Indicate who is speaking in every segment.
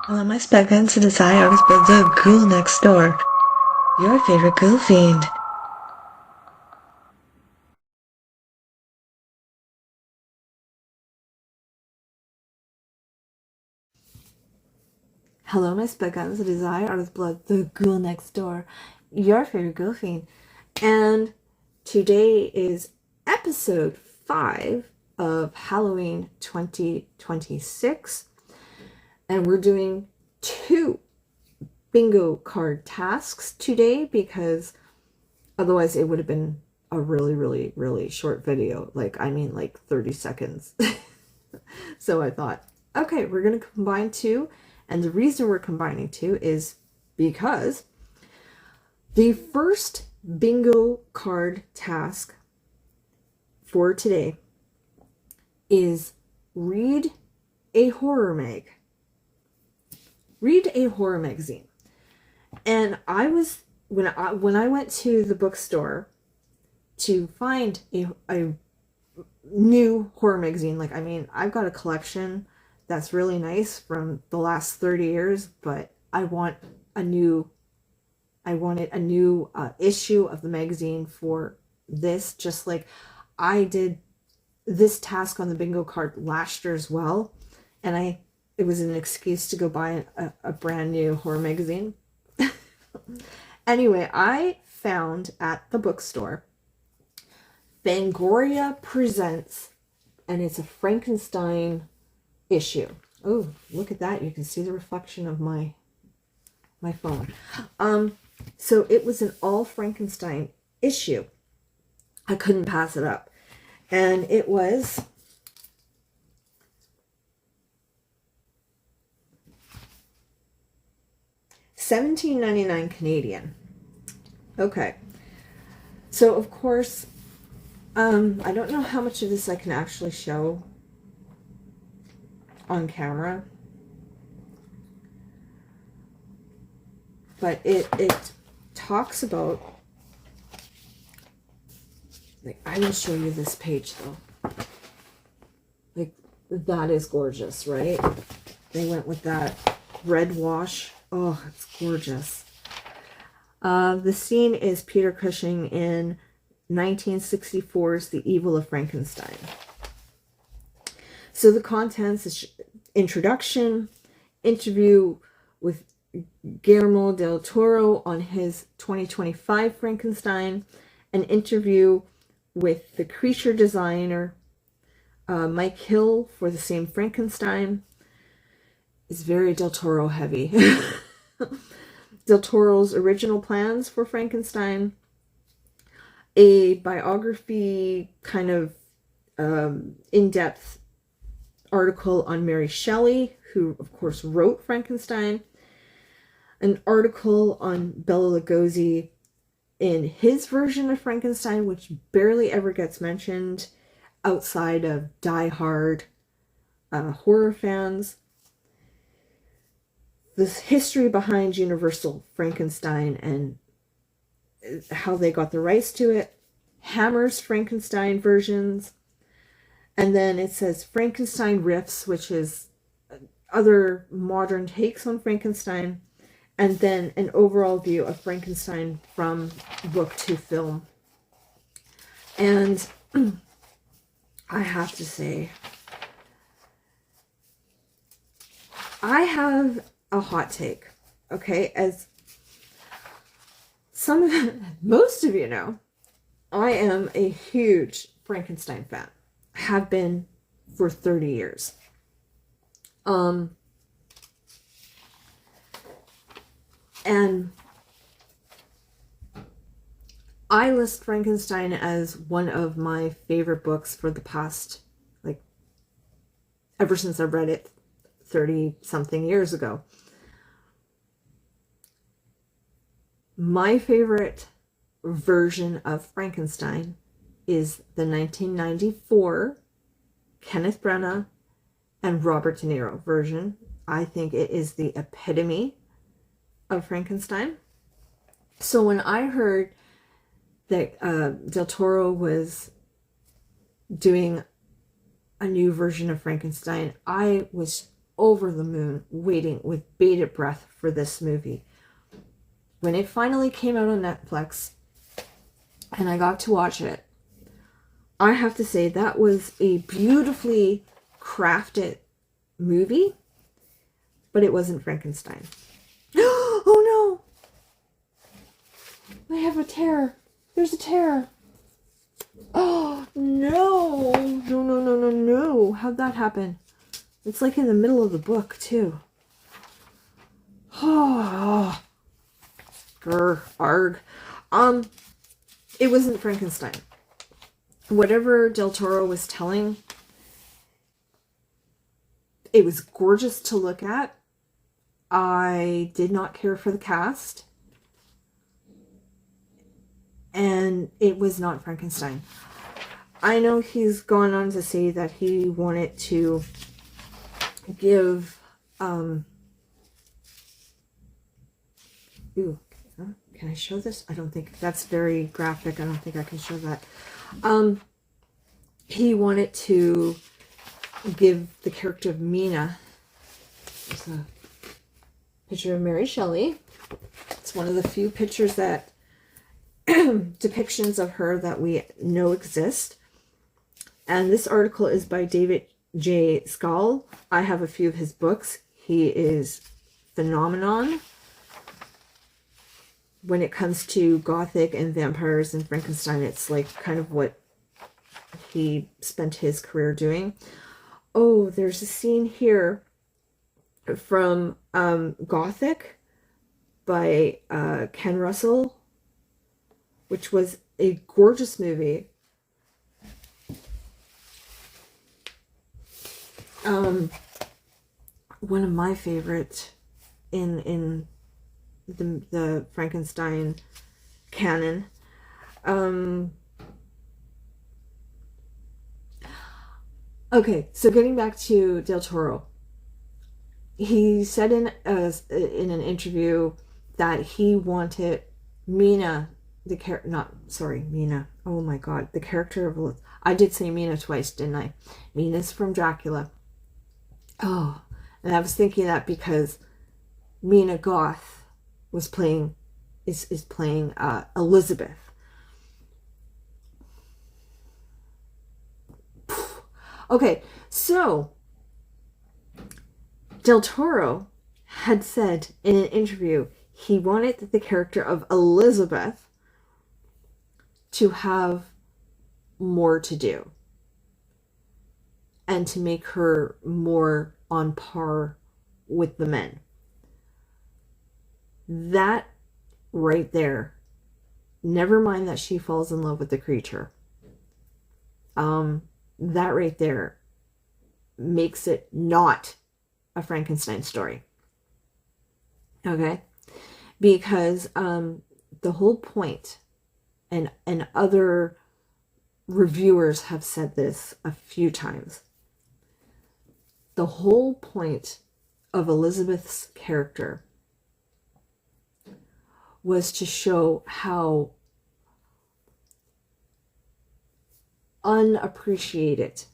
Speaker 1: Hello, my spectacles to desire is but the ghoul next door. Your favorite ghoul fiend. Hello, my spectacles to desire artist blood, the ghoul next door. Your favorite ghoul fiend. And today is episode 5 of Halloween 2026. And we're doing 2 bingo card tasks today because otherwise it would have been a really short video. Like 30 seconds. So I thought, okay, we're going to combine 2. And the reason we're combining 2 is because the first bingo card task for today is read a horror mag. Read a horror magazine. And I was when I went to the bookstore to find a new horror magazine, I've got a collection that's really nice from the last 30 years, but I wanted a new issue of the magazine for this, just like I did this task on the bingo card last year as well. And it was an excuse to go buy a brand new horror magazine. Anyway, I found at the bookstore Fangoria Presents, and it's a Frankenstein issue. Oh, look at that. You can see the reflection of my phone. So it was an all Frankenstein issue. I couldn't pass it up. And it was $17.99 Canadian. Okay. So of course, I don't know how much of this I can actually show on camera, but it talks about, like, I will show you this page though. Like, that is gorgeous, right? They went with that red wash. Oh, it's gorgeous. The scene is Peter Cushing in 1964's The Evil of Frankenstein. So the contents is introduction, interview with Guillermo del Toro on his 2025 Frankenstein, an interview with the creature designer Mike Hill for the same Frankenstein. It's very Del Toro heavy. Del Toro's original plans for Frankenstein, a biography kind of in-depth article on Mary Shelley, who of course wrote Frankenstein, an article on Bela Lugosi in his version of Frankenstein, which barely ever gets mentioned outside of die-hard horror fans, the history behind Universal Frankenstein and how they got the rights to it, Hammer's Frankenstein versions, and then it says Frankenstein Riffs, which is other modern takes on Frankenstein, and then an overall view of Frankenstein from book to film. And I have to say, I have a hot take, okay? As most of you know, I am a huge Frankenstein fan. Have been for 30 years. And I list Frankenstein as one of my favorite books for the past, ever since I read it 30 something years ago. My favorite version of Frankenstein is the 1994 Kenneth Branagh and Robert De Niro version. I think it is the epitome of Frankenstein. So when I heard that Del Toro was doing a new version of Frankenstein, I was over the moon waiting with bated breath for this movie. When it finally came out on Netflix and I got to watch it, I have to say that was a beautifully crafted movie, but it wasn't Frankenstein. Oh no! I have a tear. There's a tear. Oh no! No. How'd that happen? It's like in the middle of the book too. Oh. Arg. It wasn't Frankenstein. Whatever Del Toro was telling, it was gorgeous to look at. I did not care for the cast. And it was not Frankenstein. I know he's gone on to say that he wanted to give ooh, can I show this? I don't think that's very graphic. I don't think I can show that. He wanted to give the character of Mina. There's a picture of Mary Shelley. It's one of the few pictures that depictions of her that we know exist. And this article is by David J. Scull. I have a few of his books. He is phenomenon when it comes to Gothic and vampires and Frankenstein. It's like kind of what he spent his career doing. Oh, there's a scene here from Gothic by Ken Russell, which was a gorgeous movie. One of my favorite in the Frankenstein canon. Okay, so getting back to Del Toro, he said in an interview that he wanted Mina, the character, Mina. Oh my God, the character of, I did say Mina twice, didn't I? Mina's from Dracula. Oh, and I was thinking that because Mina Goth was playing, is playing Elizabeth. Okay, so Del Toro had said in an interview he wanted the character of Elizabeth to have more to do and to make her more on par with the men. That right there, never mind that she falls in love with the creature, that right there makes it not a Frankenstein story. Okay? Because the whole point, and other reviewers have said this a few times, the whole point of Elizabeth's character was to show how unappreciated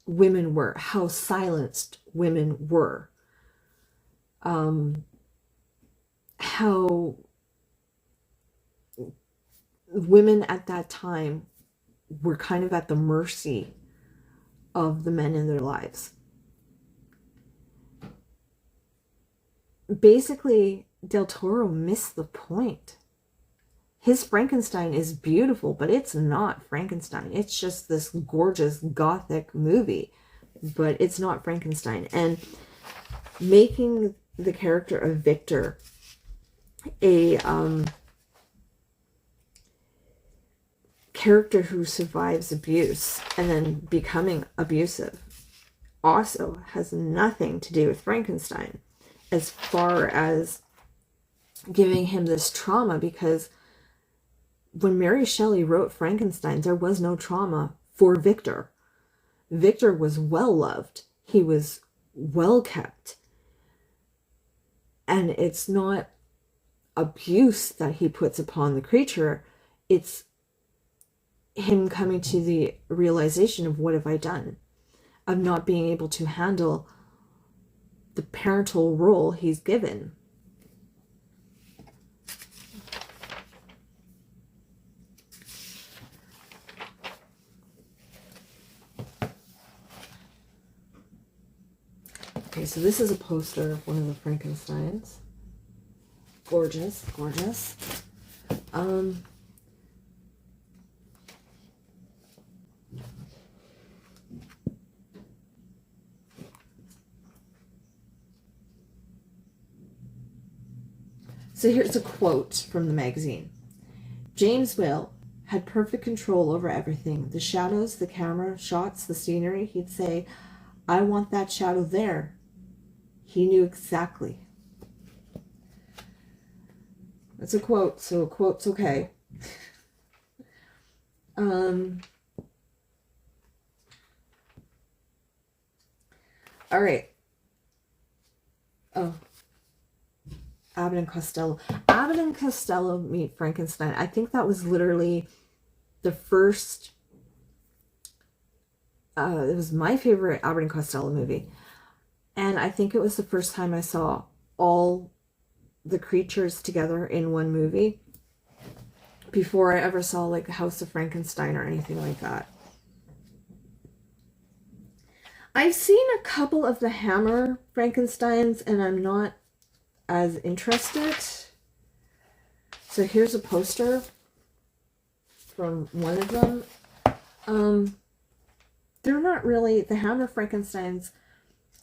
Speaker 1: women were, how silenced women were, how women at that time were kind of at the mercy of the men in their lives. Basically, Del Toro missed the point. His Frankenstein is beautiful, but it's not Frankenstein. It's just this gorgeous Gothic movie, but it's not Frankenstein. And making the character of Victor a character who survives abuse and then becoming abusive also has nothing to do with Frankenstein as far as giving him this trauma, because when Mary Shelley wrote Frankenstein, there was no trauma for Victor. Victor was well loved. He was well kept. And it's not abuse that he puts upon the creature. It's him coming to the realization of, what have I done? of not being able to handle the parental role he's given. Okay, so this is a poster of one of the Frankensteins. Gorgeous, gorgeous. So here's a quote from the magazine. James Whale had perfect control over everything. The shadows, the camera, shots, the scenery. He'd say, I want that shadow there. He knew exactly. That's a quote, so a quote's okay. All right. Oh. Abbott and Costello. Abbott and Costello Meet Frankenstein. I think that was literally the first, it was my favorite Abbott and Costello movie. And I think it was the first time I saw all the creatures together in one movie before I ever saw like House of Frankenstein or anything like that. I've seen a couple of the Hammer Frankensteins and I'm not as interested. So here's a poster from one of them. They're not really the Hammer Frankensteins.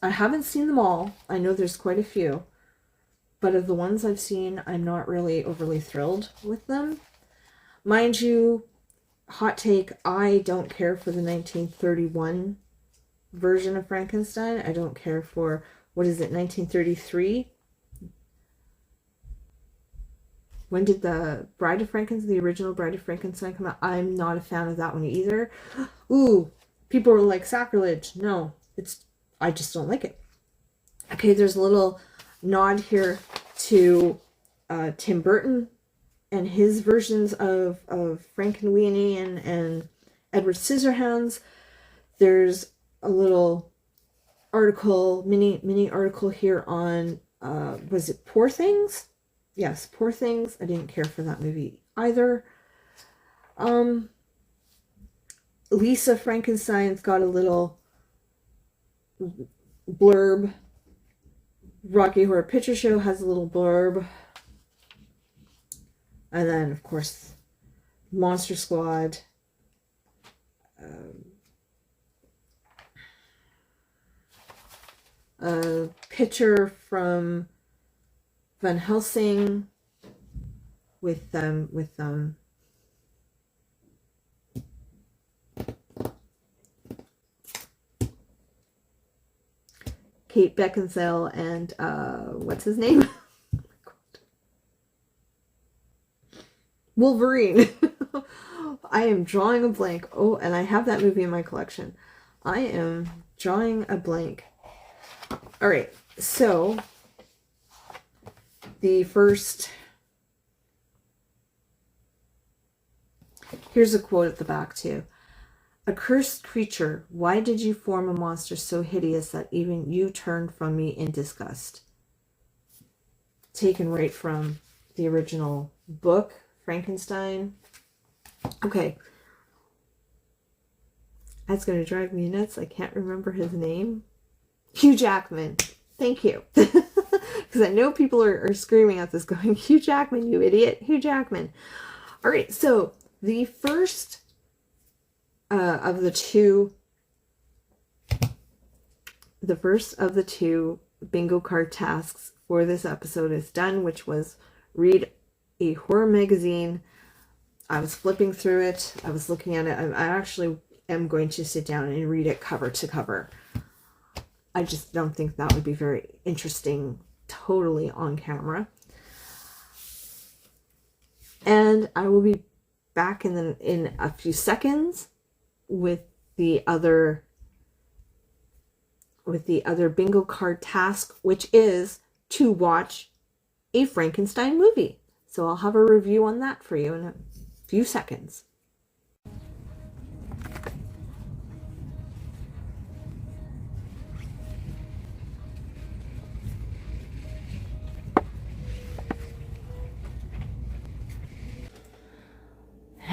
Speaker 1: I haven't seen them all. I know there's quite a few, but of the ones I've seen, I'm not really overly thrilled with them. Mind you, hot take, I don't care for the 1931 version of Frankenstein. I don't care for, what is it, 1933? When did the Bride of Frankenstein, the original Bride of Frankenstein come out? I'm not a fan of that one either. Ooh, people were like, sacrilege. No, I just don't like it. Okay, there's a little nod here to Tim Burton and his versions of Frankenweenie and Edward Scissorhands. There's a little article, mini article here on, was it Poor Things? Yes, Poor Things. I didn't care for that movie either. Lisa Frankenstein's got a little blurb. Rocky Horror Picture Show has a little blurb. And then, of course, Monster Squad. A picture from Van Helsing with Kate Beckinsale and what's his name? Wolverine. I am drawing a blank. Oh, and I have that movie in my collection. I am drawing a blank. All right, so the first, here's a quote at the back too. Accursed creature, why did you form a monster so hideous that even you turned from me in disgust? Taken right from the original book, Frankenstein. Okay. That's going to drive me nuts. I can't remember his name. Hugh Jackman. Thank you. Because I know people are screaming at this going, Hugh Jackman, you idiot. Hugh Jackman. All right, so the first of the two bingo card tasks for this episode is done, which was read a horror magazine. I was flipping through it. I was looking at it. I actually am going to sit down and read it cover to cover. I just don't think that would be very interesting totally on camera. And I will be back in a few seconds with the other bingo card task, which is to watch a Frankenstein movie. So I'll have a review on that for you in a few seconds.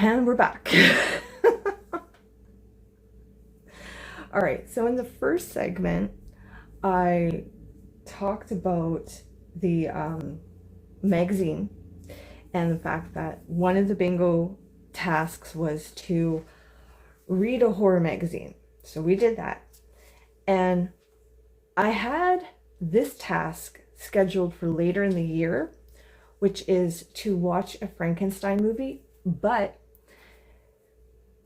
Speaker 1: And we're back. All right, so in the first segment, I talked about the magazine and the fact that one of the bingo tasks was to read a horror magazine. So we did that. And I had this task scheduled for later in the year, which is to watch a Frankenstein movie, but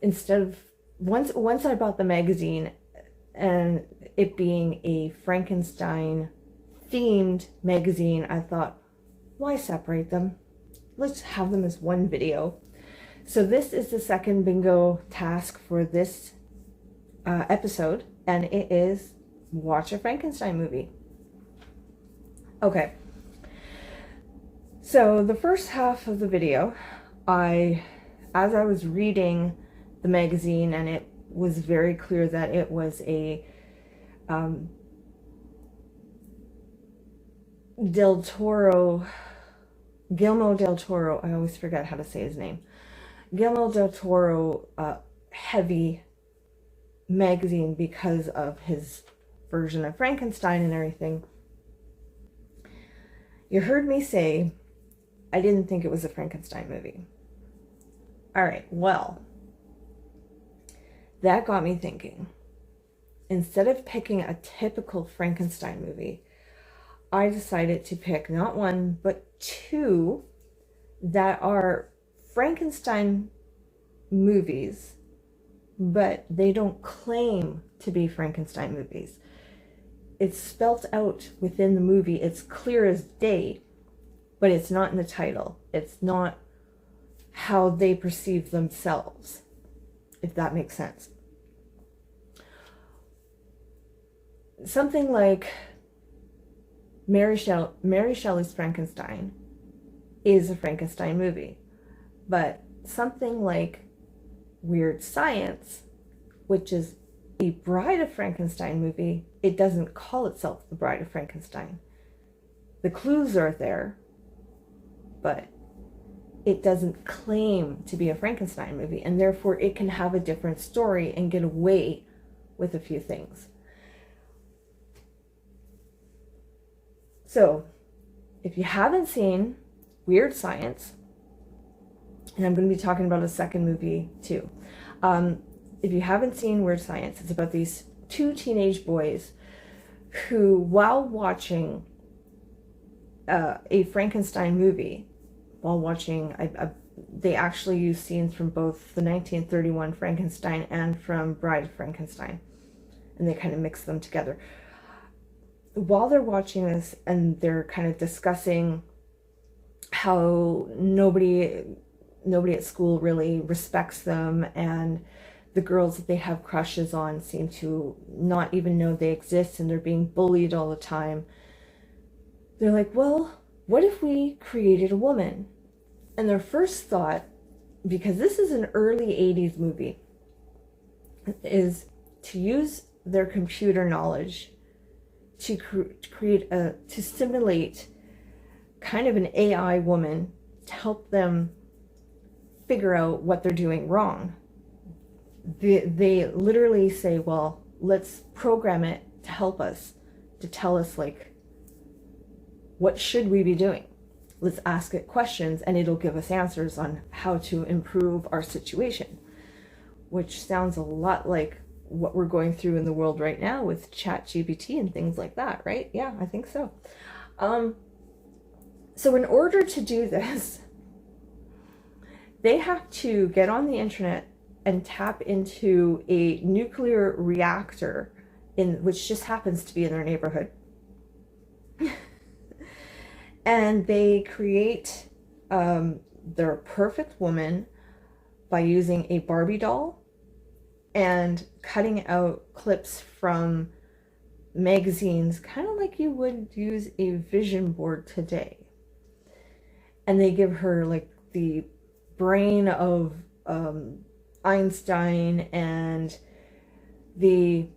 Speaker 1: instead of once I bought the magazine and it being a Frankenstein themed magazine, I thought, why separate them? Let's have them as one video. So this is the second bingo task for this episode, and it is watch a Frankenstein movie. Okay. So the first half of the video, as I was reading the magazine, and it was very clear that it was a Guillermo del Toro, I always forget how to say his name, Guillermo del Toro heavy magazine because of his version of Frankenstein and everything. You heard me say I didn't think it was a Frankenstein movie. All right, well, that got me thinking. Instead of picking a typical Frankenstein movie, I decided to pick not one, but two that are Frankenstein movies, but they don't claim to be Frankenstein movies. It's spelt out within the movie. It's clear as day, but it's not in the title. It's not how they perceive themselves, if that makes sense. Something like Mary Shelley's Frankenstein is a Frankenstein movie, but something like Weird Science, which is a Bride of Frankenstein movie, it doesn't call itself the Bride of Frankenstein. The clues are there, but it doesn't claim to be a Frankenstein movie, and therefore it can have a different story and get away with a few things. So, if you haven't seen Weird Science, and I'm going to be talking about a second movie too. If you haven't seen Weird Science, it's about these two teenage boys who, while watching a Frankenstein movie, they actually use scenes from both the 1931 Frankenstein and from Bride of Frankenstein, and they kind of mix them together. While they're watching this and they're kind of discussing how nobody at school really respects them, and the girls that they have crushes on seem to not even know they exist, and they're being bullied all the time, they're like, well, what if we created a woman? And their first thought, because this is an early 80s movie, is to use their computer knowledge to to simulate kind of an AI woman to help them figure out what they're doing wrong. They literally say, well, let's program it to help us, to tell us, like, what should we be doing? Let's ask it questions and it'll give us answers on how to improve our situation, which sounds a lot like what we're going through in the world right now with ChatGPT and things like that, right? Yeah, I think so. So in order to do this, they have to get on the internet and tap into a nuclear reactor which just happens to be in their neighborhood. And they create their perfect woman by using a Barbie doll and cutting out clips from magazines, kind of like you would use a vision board today. And they give her like the brain of Einstein and the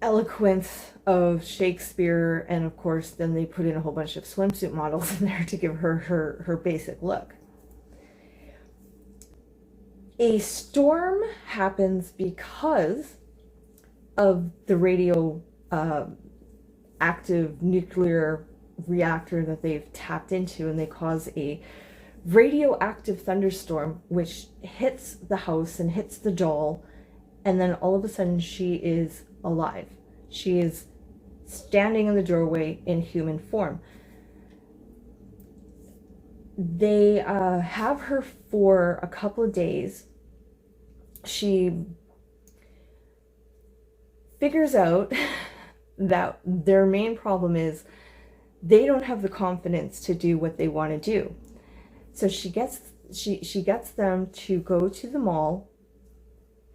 Speaker 1: eloquence of Shakespeare, and of course then they put in a whole bunch of swimsuit models in there to give her her basic look. A storm happens because of the radio active nuclear reactor that they've tapped into, and they cause a radioactive thunderstorm which hits the house and hits the doll, and then all of a sudden she is alive. She is standing in the doorway in human form. They have her for a couple of days. She figures out that their main problem is they don't have the confidence to do what they want to do. So she gets them to go to the mall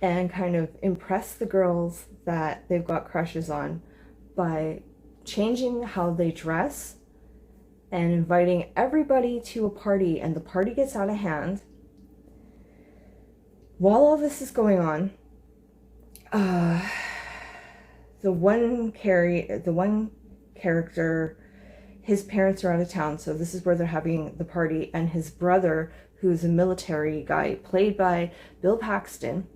Speaker 1: and kind of impress the girls that they've got crushes on by changing how they dress and inviting everybody to a party, and the party gets out of hand. While all this is going on, the one character, his parents are out of town, so this is where they're having the party, and his brother, who's a military guy, played by Bill Paxton,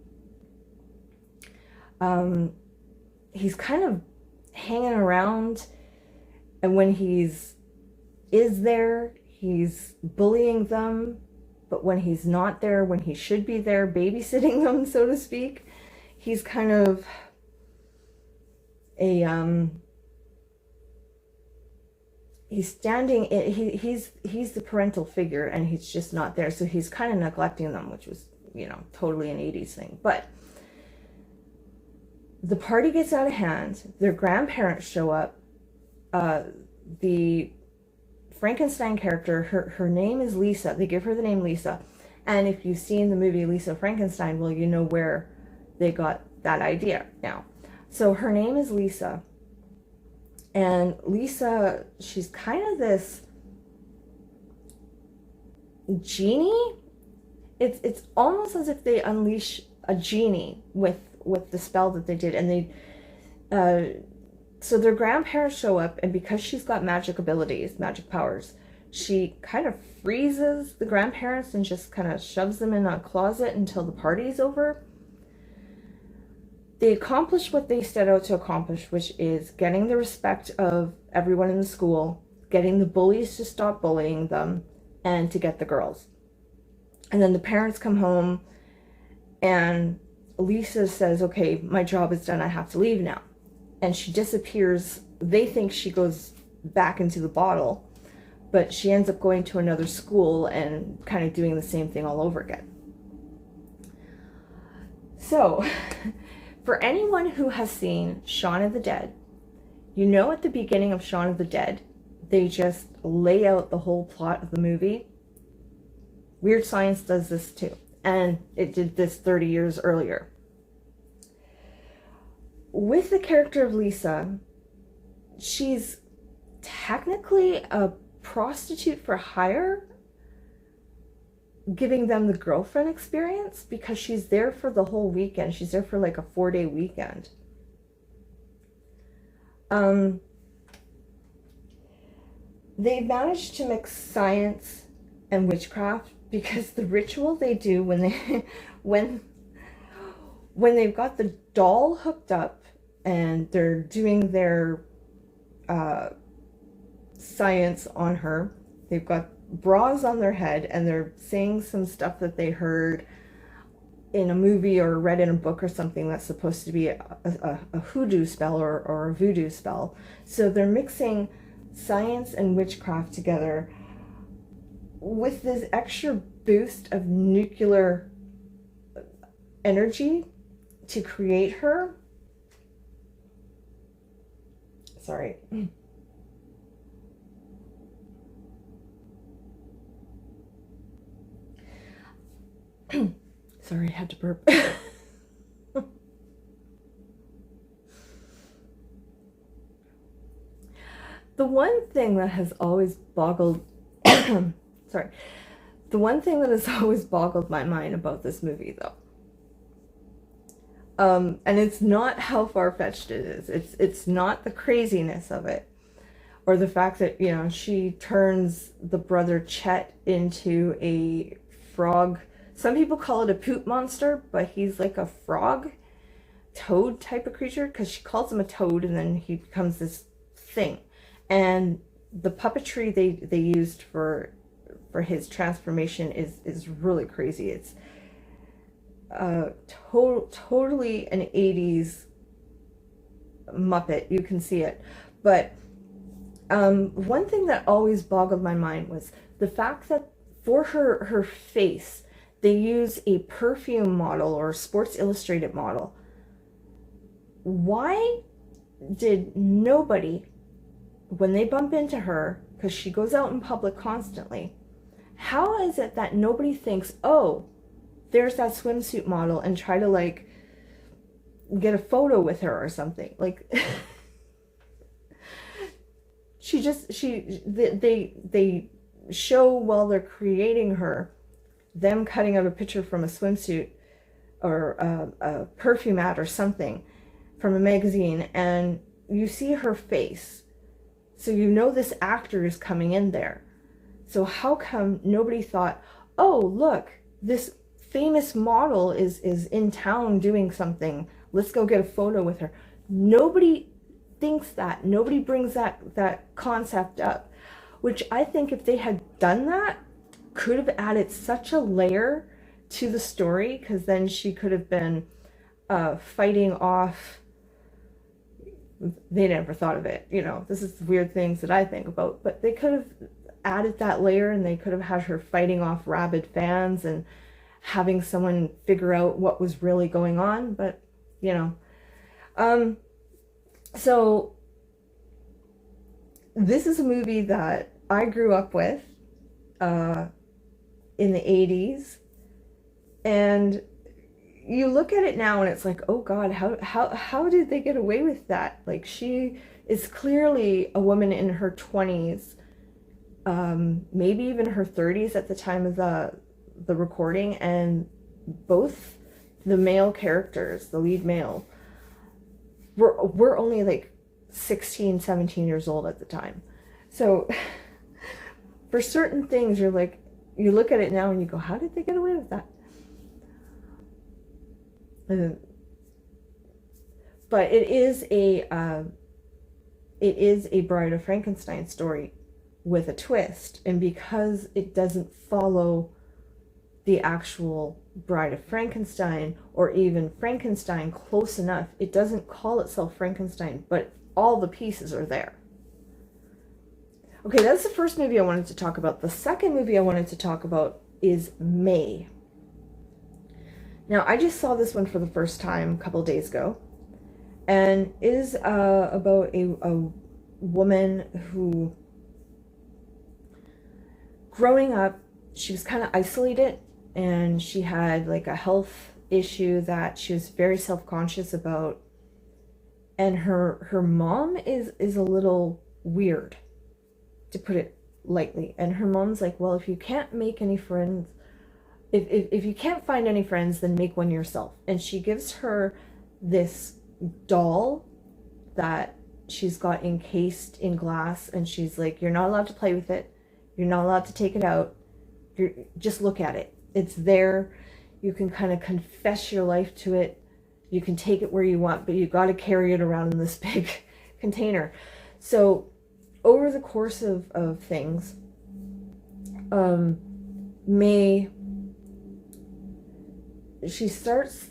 Speaker 1: he's kind of hanging around, and when is there, he's bullying them, but when he's not there, when he should be there babysitting them, so to speak, he's kind of he's standing, he's the parental figure, and he's just not there, so he's kind of neglecting them, which was, totally an 80s thing. But the party gets out of hand, their grandparents show up, the Frankenstein character, her name is Lisa. They give her the name Lisa. And if you've seen the movie Lisa Frankenstein, well, you know where they got that idea now. So her name is Lisa. And Lisa, she's kind of this genie. It's almost as if they unleash a genie with the spell that they did. And they so their grandparents show up, and because she's got magic abilities, magic powers, she kind of freezes the grandparents and just kind of shoves them in a closet until the party's over. They accomplish what they set out to accomplish, which is getting the respect of everyone in the school, getting the bullies to stop bullying them, and to get the girls. And then the parents come home, and Lisa says, okay, my job is done, I have to leave now. And she disappears. They think she goes back into the bottle, but she ends up going to another school and kind of doing the same thing all over again. So, for anyone who has seen Shaun of the Dead, at the beginning of Shaun of the Dead, they just lay out the whole plot of the movie. Weird Science does this too, and it did this 30 years earlier. With the character of Lisa, she's technically a prostitute for hire, giving them the girlfriend experience, because she's there for the whole weekend. She's there for like a 4-day weekend. They managed to mix science and witchcraft, because the ritual they do when they've got the doll hooked up and they're doing their science on her, they've got bras on their head, and they're saying some stuff that they heard in a movie or read in a book or something that's supposed to be a hoodoo spell or a voodoo spell. So they're mixing science and witchcraft together with this extra boost of nuclear energy to create her. Sorry. Sorry, I had to burp. The one thing that has always boggled sorry. The one thing that has always boggled my mind about this movie, though, and it's not how far-fetched it is. It's not the craziness of it, or the fact that, she turns the brother Chet into a frog Some people call it a poop monster, but he's like a frog, toad type of creature, because she calls him a toad and then he becomes this thing. And the puppetry they used for his transformation is really crazy. It's totally an 80s Muppet. You can see it. But one thing that always boggled my mind was the fact that for her face, they use a perfume model or a Sports Illustrated model. Why did nobody, when they bump into her, because she goes out in public constantly, how is it that nobody thinks, oh, there's that swimsuit model, and try to like get a photo with her or something? Like they show while they're creating her, them cutting out a picture from a swimsuit or a perfume ad or something from a magazine, and you see her face, so you know this actor is coming in there. So how come nobody thought, oh, look, this famous model is in town doing something, let's go get a photo with her? Nobody thinks that. Nobody brings that concept up, which I think if they had done that, could have added such a layer to the story, because then she could have been fighting off. They never thought of it, you know, this is weird things that I think about, but they could have added that layer, and they could have had her fighting off rabid fans and having someone figure out what was really going on. But you know, so this is a movie that I grew up with in the 80s, and you look at it now and it's like, oh God, how did they get away with that? Like, she is clearly a woman in her 20s, maybe even her 30s at the time of the recording, and both the male characters, the lead male, were only like 16, 17 years old at the time. So for certain things, you're like, you look at it now and you go, how did they get away with that? But it is a Bride of Frankenstein story with a twist, and because it doesn't follow the actual Bride of Frankenstein or even Frankenstein close enough, it doesn't call itself Frankenstein, but all the pieces are there. Okay, that's the first movie I wanted to talk about. The second movie I wanted to talk about is May. Now, I just saw this one for the first time a couple of days ago, and it is about a woman who, growing up, she was kind of isolated, and she had like a health issue that she was very self-conscious about, and her mom is a little weird, to put it lightly. And her mom's like, well, if you can't make any friends, if you can't find any friends, then make one yourself. And she gives her this doll that she's got encased in glass, and she's like, you're not allowed to play with it, you're not allowed to take it out, just look at it, it's there, you can kind of confess your life to it, you can take it where you want, but you got to carry it around in this big container. So over the course of things, May, she starts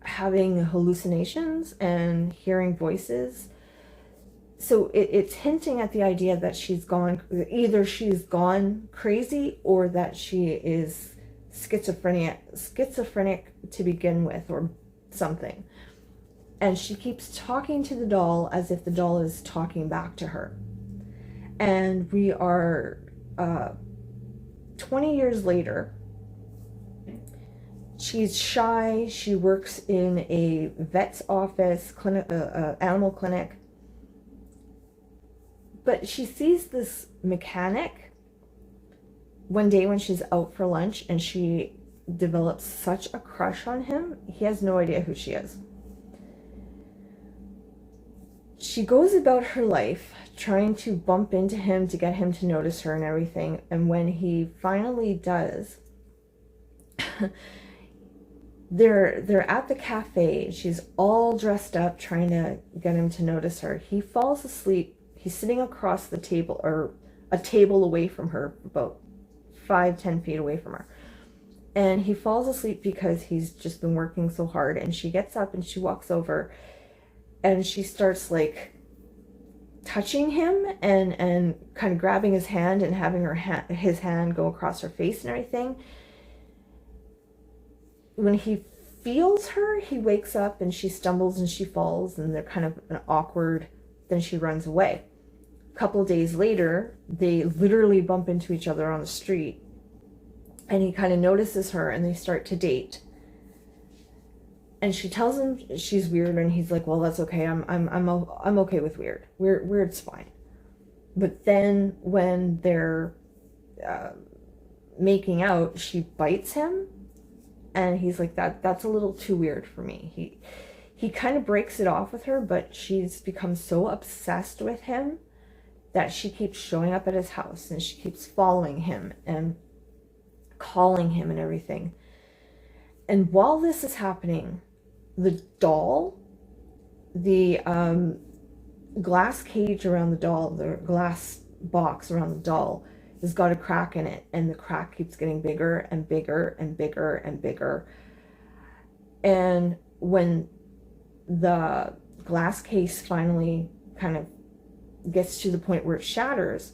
Speaker 1: having hallucinations and hearing voices. So it's hinting at the idea that either she's gone crazy, or that she is schizophrenic to begin with, or something. And she keeps talking to the doll as if the doll is talking back to her. And we are 20 years later. She's shy. She works in a vet's office, animal clinic. But she sees this mechanic one day when she's out for lunch, and she develops such a crush on him. He has no idea who she is. She goes about her life trying to bump into him to get him to notice her and everything. And when he finally does, they're at the cafe. She's all dressed up, trying to get him to notice her. He falls asleep. He's sitting across the table, or a table away from her, about 5-10 feet away from her. And he falls asleep because he's just been working so hard. And she gets up and she walks over and she starts like touching him and kind of grabbing his hand and having his hand go across her face and everything. When he feels her, he wakes up and she stumbles and she falls, and they're kind of an awkward, then she runs away. A couple days later, they literally bump into each other on the street, and he kind of notices her and they start to date. And she tells him she's weird, and he's like, well, that's okay. I'm okay with weird. Weird's fine. But then when they're making out, she bites him, and he's like, that's a little too weird for me. He kind of breaks it off with her, but she's become so obsessed with him that she keeps showing up at his house, and she keeps following him and calling him and everything. And while this is happening, the doll, the glass cage around the doll, the glass box around the doll, has got a crack in it, and the crack keeps getting bigger and bigger and bigger and bigger. And when the glass case finally kind of gets to the point where it shatters,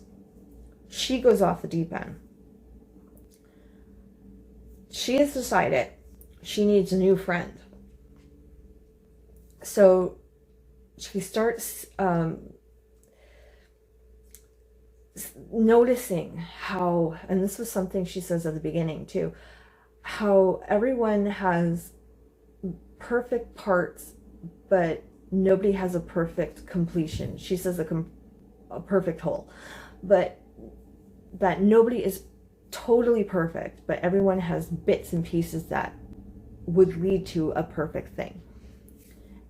Speaker 1: she goes off the deep end. She has decided she needs a new friend. So she starts noticing how, and this was something she says at the beginning too, how everyone has perfect parts, but nobody has a perfect completion. She says a perfect whole, but that nobody is totally perfect, but everyone has bits and pieces that would lead to a perfect thing.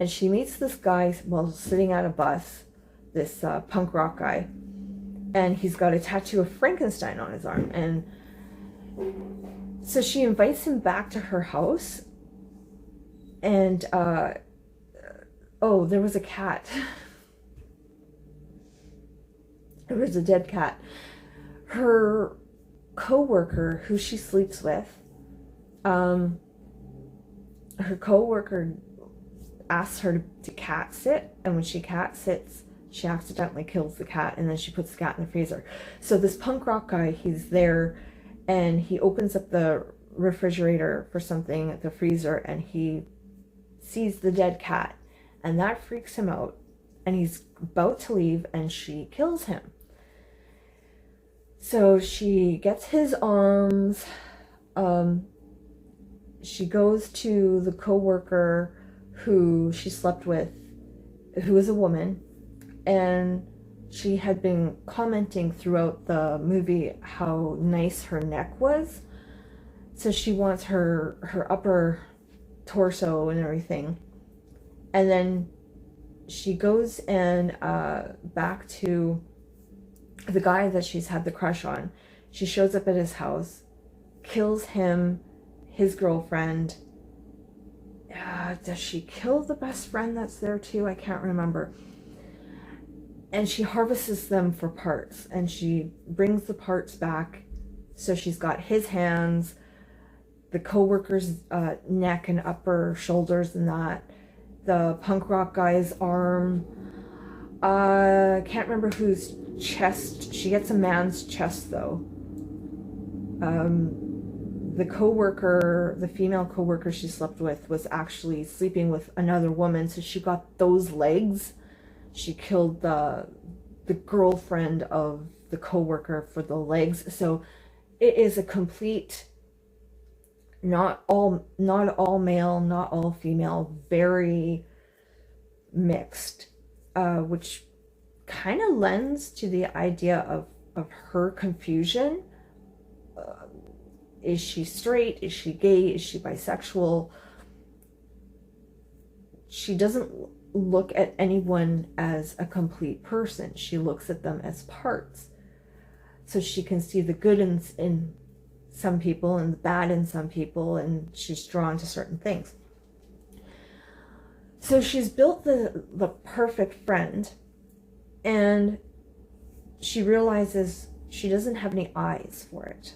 Speaker 1: And she meets this guy while sitting at a bus, this punk rock guy, and he's got a tattoo of Frankenstein on his arm. And so she invites him back to her house, and oh, there was a cat. There was a dead cat. Her co-worker, who she sleeps with, her co-worker asks her to cat sit, and when she cat sits, she accidentally kills the cat, and then she puts the cat in the freezer. So this punk rock guy, he's there, and he opens up the refrigerator for something at the freezer, and he sees the dead cat, and that freaks him out, and he's about to leave, and she kills him. So she gets his arms. She goes to the co-worker who she slept with, who is a woman, and she had been commenting throughout the movie how nice her neck was. So she wants her upper torso and everything. And then she goes and back to the guy that she's had the crush on. She shows up at his house, kills him, his girlfriend. Does she kill the best friend that's there too? I can't remember. And she harvests them for parts, and she brings the parts back. So she's got his hands, the co-worker's neck and upper shoulders and that, the punk rock guy's arm. Can't remember whose chest. She gets a man's chest though. The co-worker, the female co-worker she slept with, was actually sleeping with another woman, so she got those legs. She killed the girlfriend of the co-worker for the legs. So it is a complete, not all male, not all female, very mixed, which kind of lends to the idea of her confusion. Is she straight? Is she gay? Is she bisexual? She doesn't look at anyone as a complete person. She looks at them as parts. So she can see the good in some people and the bad in some people, and she's drawn to certain things. So she's built the perfect friend, and she realizes she doesn't have any eyes for it.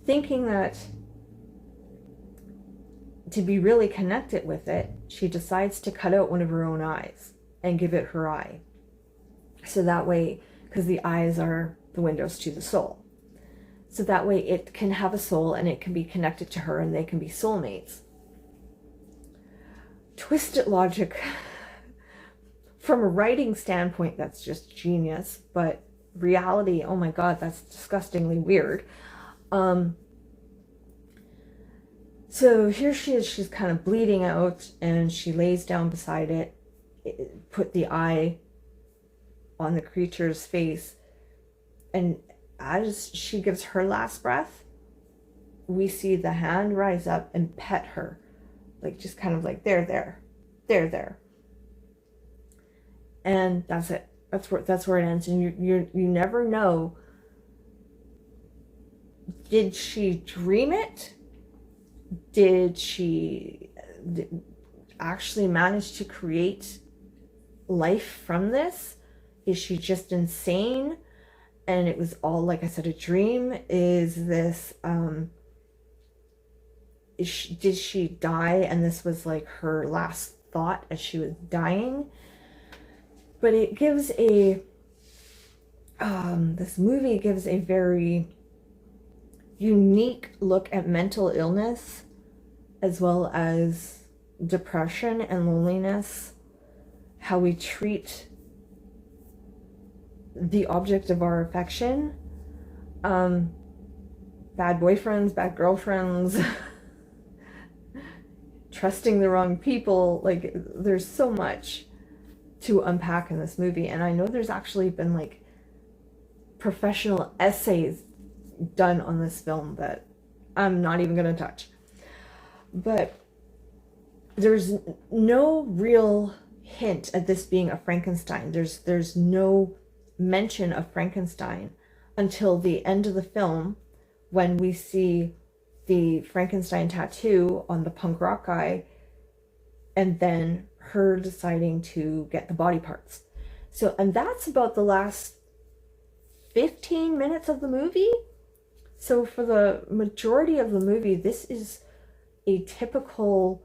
Speaker 1: Thinking that to be really connected with it, she decides to cut out one of her own eyes and give it her eye. So that way, because the eyes are the windows to the soul. So that way it can have a soul and it can be connected to her and they can be soulmates. Twisted logic. From a writing standpoint, that's just genius. But reality, oh my God, that's disgustingly weird. So here she is, she's kind of bleeding out, and she lays down beside it, put the eye on the creature's face, and as she gives her last breath, we see the hand rise up and pet her, like just kind of like, there. And that's it. That's where it ends, and you never know. Did she dream it? Did she actually manage to create life from this? Is she just insane? And it was all, like I said, a dream? Is this, did she die and this was like her last thought as she was dying? But it gives this movie gives a very unique look at mental illness, as well as depression and loneliness, how we treat the object of our affection, bad boyfriends, bad girlfriends, trusting the wrong people. Like, there's so much to unpack in this movie, and I know there's actually been like professional essays done on this film that I'm not even going to touch. But there's no real hint at this being a Frankenstein. There's no mention of Frankenstein until the end of the film, when we see the Frankenstein tattoo on the punk rock guy, and then her deciding to get the body parts. So, and that's about the last 15 minutes of the movie. So for the majority of the movie, this is a typical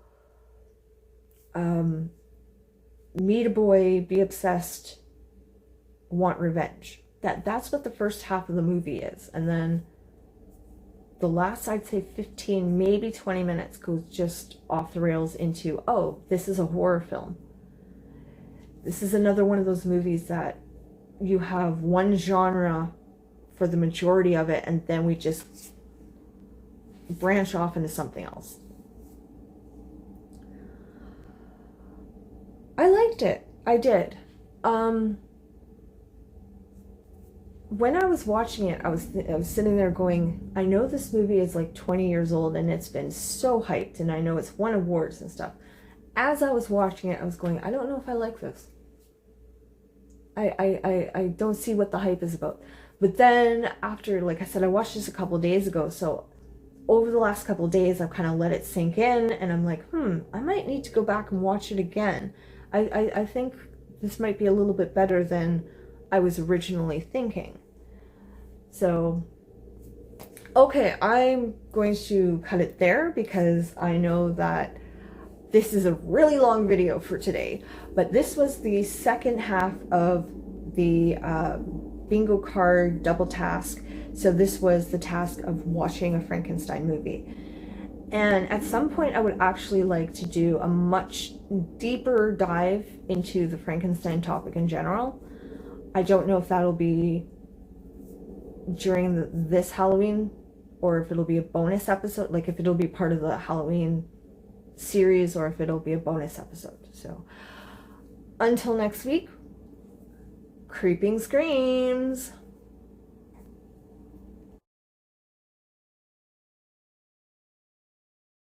Speaker 1: meet a boy, be obsessed, want revenge. That's what the first half of the movie is. And then the last, I'd say 15, maybe 20 minutes goes just off the rails into, oh, this is a horror film. This is another one of those movies that you have one genre for the majority of it, and then we just branch off into something else. I liked it. I did. When I was watching it, I was sitting there going, I know this movie is like 20 years old and it's been so hyped, and I know it's won awards and stuff. As I was watching it, I was going, I don't know if I like this. I don't see what the hype is about. But then after, like I said, I watched this a couple of days ago, so over the last couple of days, I've kind of let it sink in, and I'm like, I might need to go back and watch it again. I think this might be a little bit better than I was originally thinking. So, okay, I'm going to cut it there because I know that this is a really long video for today. But this was the second half of the bingo card double task. So this was the task of watching a Frankenstein movie. And at some point I would actually like to do a much deeper dive into the Frankenstein topic in general. I don't know if that'll be during this Halloween, or if it'll be a bonus episode, like if it'll be part of the Halloween series, or if it'll be a bonus episode. So until next week, creeping screams.